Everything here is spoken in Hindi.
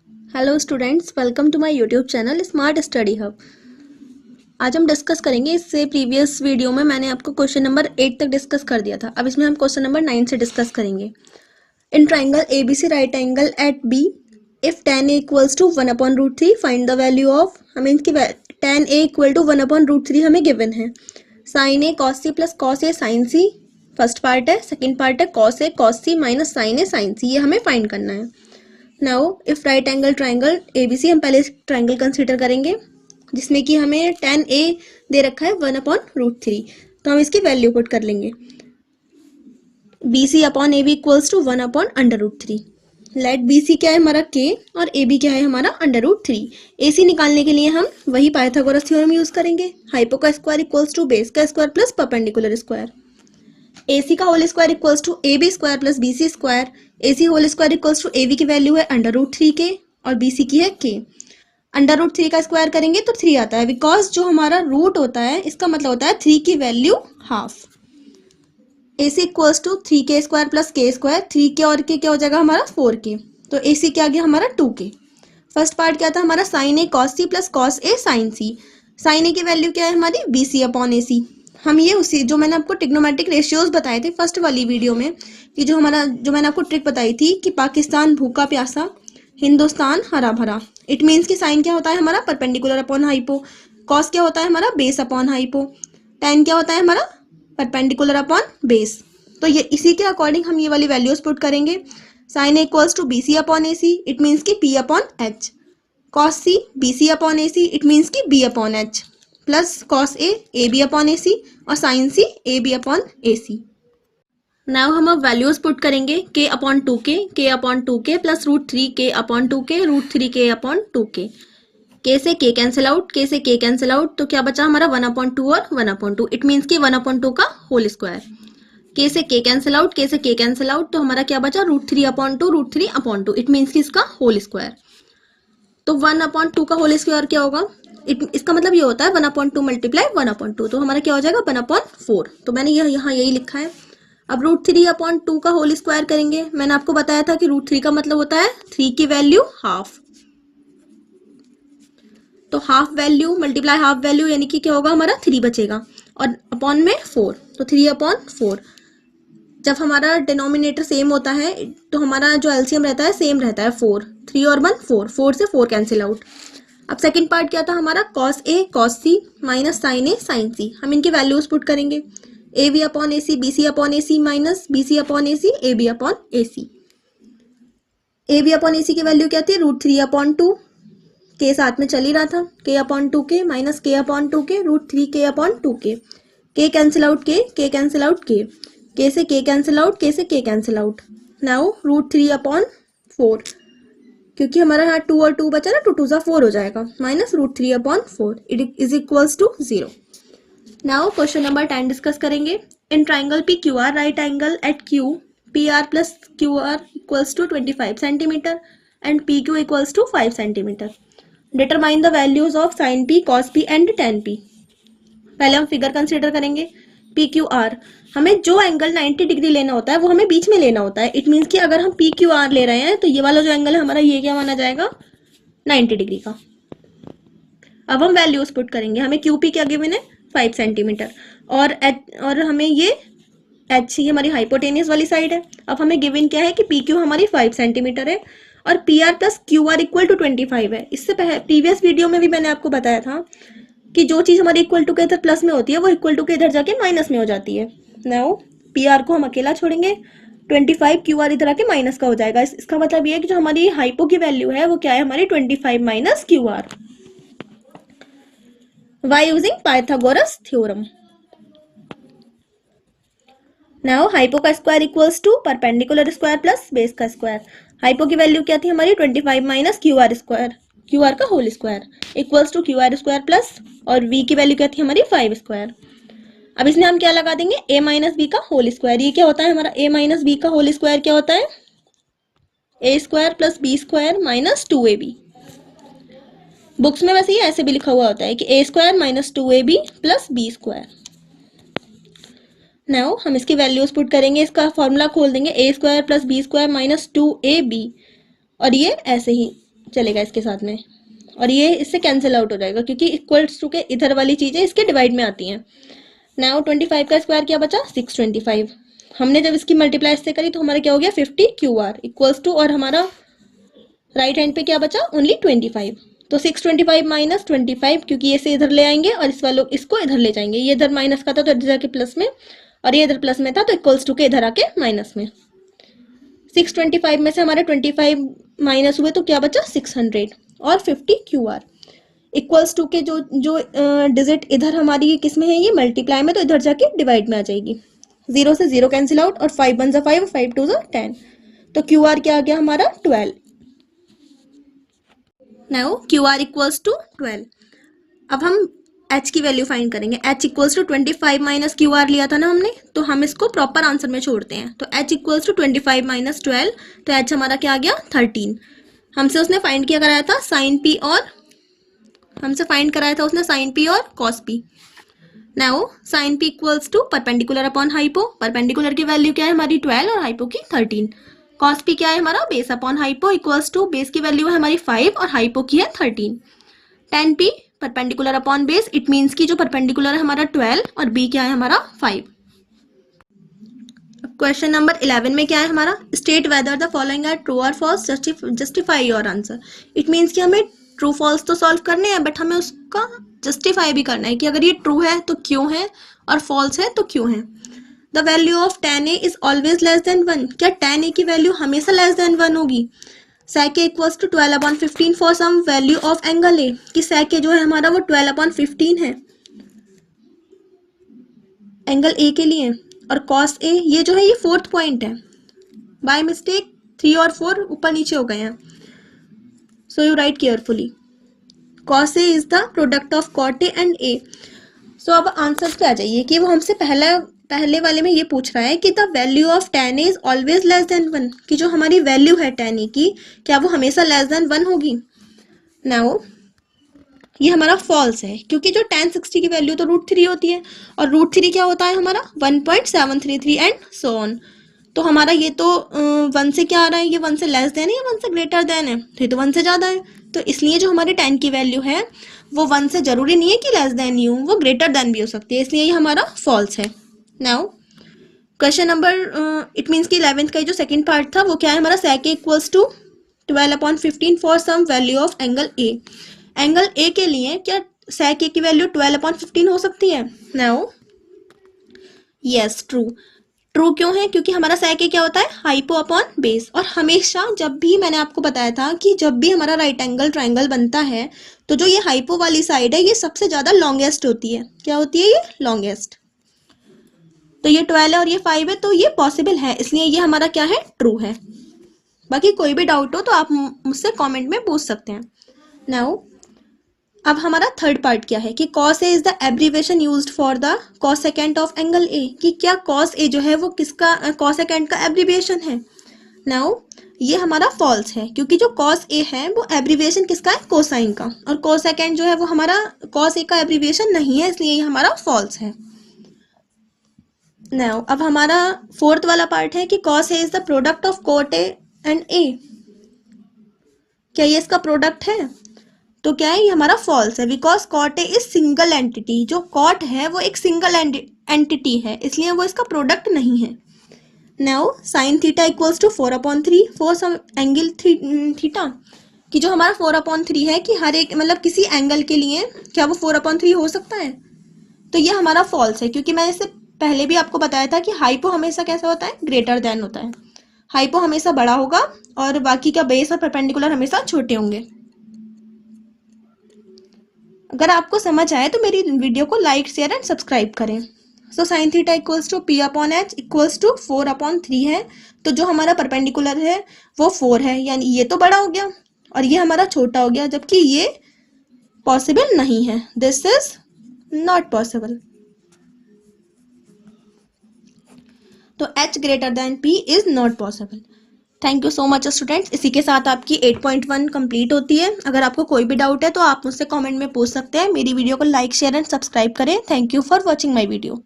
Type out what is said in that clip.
Hello students, welcome to my YouTube channel smart study hub. आज हम डिस्कस करेंगे, इससे प्रीवियस वीडियो में मैंने आपको क्वेश्चन नंबर 8 तक डिस्कस कर दिया था। अब इसमें हम क्वेश्चन नंबर 9 से डिस्कस करेंगे। In triangle ABC right angle at B if tan A equals to 1/√3 find the value of, हमें इसकी tan A इक्वल टू 1/√3 हमें गिवन है। sin A cos C plus cos A sin C first part है। सेकेंड पार्ट है cos A cos C minus sin A sin C, ये हमें फाइंड करना है। Now if right angle triangle ABC, हम पहले ट्राइंगल कंसीडर करेंगे जिसमें कि हमें tan A दे रखा है 1/√3, तो हम इसकी वैल्यू पुट कर लेंगे। BC upon AB equals to 1/√3। Let BC क्या है हमारा K और AB क्या है हमारा √3। AC निकालने के लिए हम वही पाइथागोरस थ्योरम यूज करेंगे। हाइपो का स्क्वायर इक्वल्स टू बेस का square plus perpendicular square. AC का whole square equals to AB square plus BC square. AC whole square equals to AB की वैल्यू है √3 के और BC की है K। √3 का स्क्वायर करेंगे तो 3 आता है, बिकॉज जो हमारा रूट होता है इसका मतलब होता है 3 की value half. AC equals to 3K square plus K square. 3K और K क्या हो जाएगा हमारा 4K, तो AC क्या आ गया हमारा 2K। फर्स्ट पार्ट क्या था हमारा sin A cos C plus cos A sin C। sin A की वैल्यू क्या है हमारी BC अपॉन AC। हम ये उसी जो मैंने आपको ट्रिग्नोमेट्रिक रेशियोज बताए थे फर्स्ट वाली वीडियो में, कि जो मैंने आपको ट्रिक बताई थी कि पाकिस्तान भूखा प्यासा, हिंदुस्तान हरा भरा। इट मीन्स कि साइन क्या होता है हमारा परपेंडिकुलर अपॉन हाइपो, कॉस क्या होता है हमारा बेस अपॉन हाइपो, टेन क्या होता है हमारा परपेंडिकुलर अपॉन बेस। तो ये इसी के अकॉर्डिंग हम ये वाली वैल्यूज पुट करेंगे। Sine equals to BC upon AC, it means की P upon H। cos C BC upon AC, it means की B upon H, plus cos A AB upon AC और sin C AB upon AC। Now हम अब वैल्यूज पुट करेंगे K upon 2K, K upon 2K plus √3K upon 2K, √3K upon 2K। K से K कैंसिल आउट, K से K कैंसिल आउट, तो क्या बचा हमारा 1/2 और 1/2, इट मीन्स की 1/2 का होल स्क्वायर। K से K कैंसिल आउट, K से K कैंसिल आउट, तो हमारा क्या बचा √3/2, √3/2, इट मीन्स की इसका होल स्क्वायर। तो 1/2 का होल स्क्वायर क्या होगा, इसका मतलब ये होता है 1/2 मल्टीप्लाई 1/2, तो हमारा क्या हो जाएगा 1/4। तो मैंने यहाँ यही लिखा है। अब √3/2 का होल स्क्वायर करेंगे। मैंने आपको बताया था कि √3 का मतलब होता है 3 की वैल्यू हाफ, तो half value multiply half value, यानी कि क्या होगा हमारा 3 बचेगा और अपॉन में 4, तो 3/4। जब हमारा डिनोमिनेटर सेम होता है तो हमारा जो एलसीएम रहता है सेम रहता है 4, 3 और 1 4, 4 से 4 कैंसिल आउट। अब सेकंड पार्ट क्या था हमारा cos A cos C minus sin A sin C। हम इनकी वैल्यूज पुट करेंगे। AB upon AC BC upon AC minus BC upon AC AB upon AC। AB upon AC की वैल्यू क्या थी √3/2, K साथ में चल ही रहा था, K upon 2K minus K upon 2K, √3K upon 2K। K cancel out K cancel out K से K कैंसिल आउट, K से K कैंसिल आउट। नाउ √3/4, क्योंकि हमारा यहाँ 2 और 2 बचा ना, 2 2 4 हो जाएगा, minus √3/4 it is equals to 0। Now question number 10 discuss करेंगे। In triangle PQR right angle at Q PR plus QR equals to 25 centimetre and PQ equals to 5 centimetre. Determine the values of sin P cos P and tan P। पहले हम फिगर कंसीडर करेंगे। PQR, हमें जो एंगल 90 डिग्री लेना होता है वो हमें बीच में लेना होता है। इट मीन्स कि अगर हम PQR ले रहे हैं तो ये वाला जो एंगल है हमारा, ये क्या माना जाएगा 90 डिग्री का। अब हम वैल्यूज पुट करेंगे। हमें QP क्या गिवन है 5 सेंटीमीटर और हमें ये H, ये हमारी हाइपोटेनियस वाली साइड है। अब हमें गिवन क्या है कि PQ हमारी 5 सेंटीमीटर है और PR plus QR equal to 25 है। इससे प्रीवियस वीडियो में भी मैंने आपको बताया था कि जो चीज हमारी इक्वल टू के इधर प्लस में होती है वो इक्वल टू के इधर जाके माइनस में हो जाती है। नाउ PR को हम अकेला छोड़ेंगे, 25 QR इधर आके माइनस का हो जाएगा। इसका मतलब ये है कि जो हमारी हाइपो की वैल्यू है वो क्या है हमारी 25 minus QR, by using Pythagoras theorem. Now hypo का square equals to perpendicular square plus base का स्क्वायर। हाइपो की वैल्यू क्या थी हमारी 25 माइनस QR स्क्वायर, QR का whole square equals to QR square plus, और V की वैल्यू क्या थी हमारी 5 स्क्वायर। अब इसमें हम क्या लगा देंगे A माइनस बी का होल स्क्वायर। ये क्या होता है हमारा A माइनस बी का होल स्क्वायर क्या होता है A square plus B square minus 2AB। Books में वैसे ये ऐसे भी लिखा हुआ होता है कि A square minus 2AB plus B square. Now हम इसकी वैल्यूज पुट करेंगे। इसका फॉर्मूला खोल देंगे A square plus B square minus 2AB, और ये ऐसे ही चलेगा इसके साथ में, और ये इससे कैंसिल आउट हो जाएगा क्योंकि इक्वल्स टू के इधर वाली चीज़ें इसके डिवाइड में आती हैं। नाउ 25 का स्क्वायर क्या बचा 625। हमने जब इसकी मल्टीप्लाई इससे करी तो हमारा क्या हो गया 50 QR इक्वल्स टू, और हमारा राइट हैंड पे क्या बचा ओनली 25। तो 625 माइनस 25, क्योंकि ये से इधर ले आएंगे और इस वालों इसको इधर ले जाएंगे। ये इधर माइनस का था तो इधर जाके प्लस में, और ये इधर प्लस में था तो इक्वल्स टू के इधर आके माइनस में। 625 में से हमारे 25 माइनस हुए तो क्या बचा 600 और 50 QR इक्वल्स टू के जो जो डिजिट इधर हमारी किस में है, ये मल्टीप्लाई में, तो इधर जाके डिवाइड में आ जाएगी। 0 से 0 कैंसिल आउट, और 5 1 5, 5 2 10, तो QR क्या आ गया हमारा 12। Now QR equals to 12। अब हम H की वैल्यू फाइंड करेंगे। H equals to 25 minus QR लिया था ना हमने, तो हम इसको प्रॉपर आंसर में छोड़ते हैं। तो H इक्वल्स टू 25 माइनस 12, तो H हमारा क्या आ गया 13। हमसे उसने फाइंड किया कराया था साइन P, और हमसे फाइंड कराया था उसने साइन P और cos P। Now sine P equals to perpendicular upon hypo. Perpendicular की वैल्यू क्या है हमारी 12 और हाइपो की 13। कॉस P क्या है हमारा base upon hypo equals to, base की वैल्यू है हमारी 5 और हाइपो की है 13। tan P perpendicular upon base, it means की जो परपेंडिकुलर है हमारा 12 और B क्या है हमारा 5। क्वेश्चन नंबर 11 में क्या है हमारा, state whether the following are true और false, justify your answer. It means कि हमें ट्रू फॉल्स तो सॉल्व करने हैं, बट हमें उसका जस्टिफाई भी करना है कि अगर ये ट्रू है तो क्यों है और फॉल्स है तो क्यों है। The value of tan A is always less than 1। क्या tan A की वैल्यू हमेशा लेस देन 1 होगी। sec A equals to 12 upon 15 for some value of angle A, कि sec A जो है हमारा वो 12 अपॉन 15 है एंगल A के लिए, और cos A ये जो है ये 4th पॉइंट है। बाय मिस्टेक 3 और 4 ऊपर नीचे हो गए हैं, so you right carefully. cos A is the product of cot A and A। सो अब आंसर पे आ जाइए कि वो हमसे पहले वाले में ये पूछ रहा है कि the value of tan A is always less than 1, कि जो हमारी वैल्यू है tan A की क्या वो हमेशा लेस देन 1 होगी। नाउ ये हमारा फॉल्स है, क्योंकि जो tan 60 की वैल्यू तो √3 होती है, और √3 क्या होता है हमारा 1.733 एंड सो ऑन। तो हमारा ये तो 1 से क्या आ रहा है, ये 1 से लेस देन है या 1 से ग्रेटर देन है, तो ये तो 1 से ज़्यादा है। तो इसलिए जो हमारे tan की वैल्यू है वो 1 से जरूरी नहीं है कि लेस देन ही हो, वो ग्रेटर देन भी हो सकती है, इसलिए ये हमारा फॉल्स है। Now question number it means कि 11th का जो सेकंड पार्ट था वो क्या है हमारा, sec A equals to 12 upon 15 for some value of angle A। Angle A के लिए क्या sec A की वैल्यू 12 अपॉन 15 हो सकती है। Now yes true. ट्रू क्यों है, क्योंकि हमारा sec A क्या होता है हाइपो अपॉन बेस, और हमेशा जब भी मैंने आपको बताया था कि जब भी हमारा राइट एंगल ट्राइंगल बनता है तो जो ये हाइपो वाली साइड है ये सबसे ज़्यादा लॉन्गेस्ट होती है। क्या होती है ये लॉन्गेस्ट। तो ये 12 है और ये 5 है, तो ये पॉसिबल है, इसलिए ये हमारा क्या है ट्रू है। बाकी कोई भी डाउट हो तो आप मुझसे कमेंट में पूछ सकते हैं। नाउ अब हमारा थर्ड पार्ट क्या है कि cos A is the abbreviation used for the cosecant of angle A, कि क्या cos A जो है वो किसका cosecant का एब्रीवेशन है। नाउ ये हमारा फॉल्स है, क्योंकि जो cos A है वो एब्रीवेशन किसका है कोसाइन का, और cosecant जो है वो हमारा cos A का एब्रीवेशन नहीं है, इसलिए ये हमारा फॉल्स है। नाउ अब हमारा फोर्थ वाला पार्ट है कि cos A is the product of cot A and A। क्या ये इसका प्रोडक्ट है, तो क्या है ये हमारा फॉल्स है, because cot A is single entity. जो cot है वो एक सिंगल एंटिटी है, इसलिए वो इसका प्रोडक्ट नहीं है। Now sine theta equals to 4/3 for some angle theta, कि जो हमारा 4/3 है कि हर एक मतलब किसी एंगल के लिए क्या वो 4/3 हो सकता है। तो ये हमारा फॉल्स है, क्योंकि मैंने इससे पहले भी आपको बताया था कि हाइपो हमेशा कैसा होता है ग्रेटर देन होता है। हाइपो हमेशा बड़ा होगा और बाकी का बेस और परपेंडिकुलर हमेशा छोटे होंगे। अगर आपको समझ आए तो मेरी वीडियो को लाइक शेयर एंड सब्सक्राइब करें। So sine theta equals to P/H equals to 4/3 है, तो जो हमारा परपेंडिकुलर है वो 4 है, यानी ये तो बड़ा हो गया और ये हमारा छोटा हो गया, जबकि ये पॉसिबल नहीं है। This is not possible. तो H greater than P is not possible. Thank you so much students. इसी के साथ आपकी 8.1 कंप्लीट होती है। अगर आपको कोई भी डाउट है तो आप मुझसे कमेंट में पूछ सकते हैं। मेरी वीडियो को लाइक शेयर एंड सब्सक्राइब करें। Thank you for watching my video.